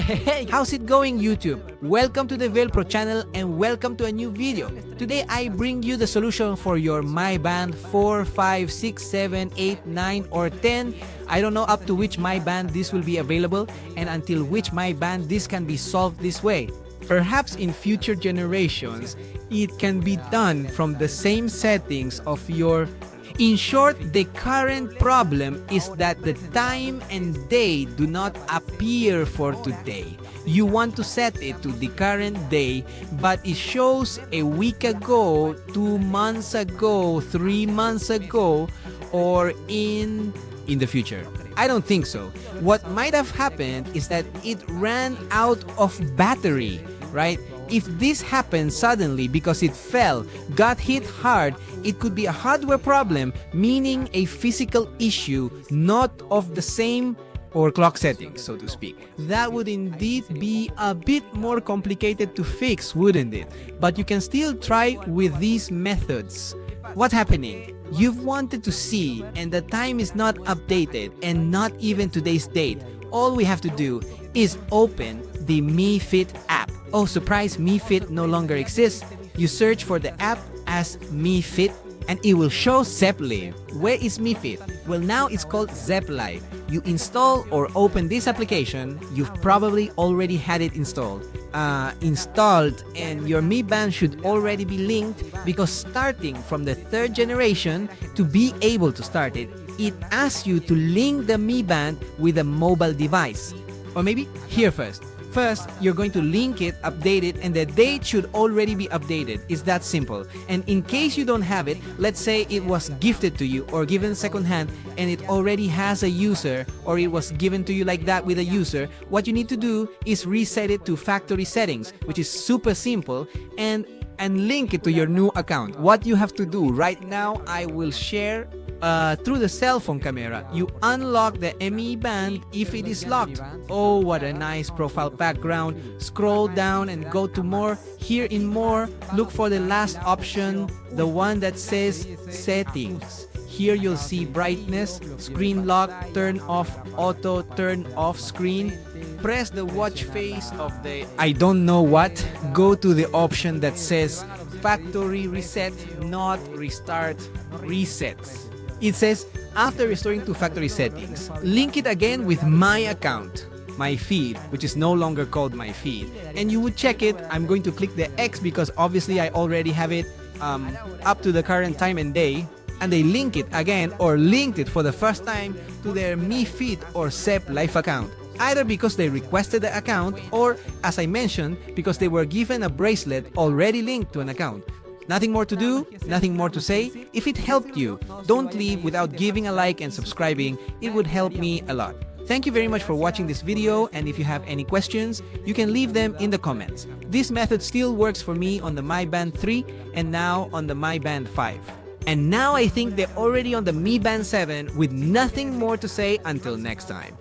Hey, how's it going, YouTube? Welcome to the ValPro channel and welcome to a new video. Today I bring you the solution for your My Band 4, 5, 6, 7, 8, 9 or 10. I don't know up to which My Band this will be available and until which My Band this can be solved this way. Perhaps in future generations, it can be done from the same settings of your... In short, the current problem is that the time and day do not appear for today. You want to set it to the current day, but it shows a week ago, 2 months ago, 3 months ago, or in the future. I don't think so. What might have happened is that it ran out of battery, right? If this happened suddenly because it fell, got hit hard, it could be a hardware problem, meaning a physical issue, not of the same or clock settings, so to speak. That would indeed be a bit more complicated to fix, wouldn't it? But you can still try with these methods. What's happening? You've wanted to see and the time is not updated and not even today's date. All we have to do is open the Mi Fit app. Oh, surprise, Mi Fit no longer exists. You search for the app as Mi Fit and it will show ZepLive. Where is Mi Fit? Well, now it's called ZepLive. You install or open this application, you've probably already had it installed. And your Mi Band should already be linked because starting from the 3rd generation, to be able to start it, it asks you to link the Mi Band with a mobile device. Or maybe here first. First, you're going to link it, update it, and the date should already be updated. It's that simple. And in case you don't have it, let's say it was gifted to you or given secondhand and it already has a user or it was given to you like that with a user, what you need to do is reset it to factory settings, which is super simple, and link it to your new account. What you have to do right now, I will share through the cell phone camera. You unlock the Mi Band if it is locked. Oh, what a nice profile background. Scroll down and go to more. Here in more, look for the last option, the one that says settings. Here you'll see brightness, screen lock, turn off auto, turn off screen. Press the watch face of the I don't know what. Go to the option that says factory reset, not restart, resets. It says, after restoring to factory settings, link it again with my account, my feed, which is no longer called my feed. And you would check it. I'm going to click the X because obviously I already have it up to the current time and day. And they link it again or linked it for the first time to their Mi Fit or ZepLive account. Either because they requested the account or, as I mentioned, because they were given a bracelet already linked to an account. Nothing more to do, nothing more to say. If it helped you, don't leave without giving a like and subscribing. It would help me a lot. Thank you very much for watching this video, and if you have any questions, you can leave them in the comments. This method still works for me on the My Band 3 and now on the My Band 5. And now I think they're already on the Mi Band 7 with nothing more to say until next time.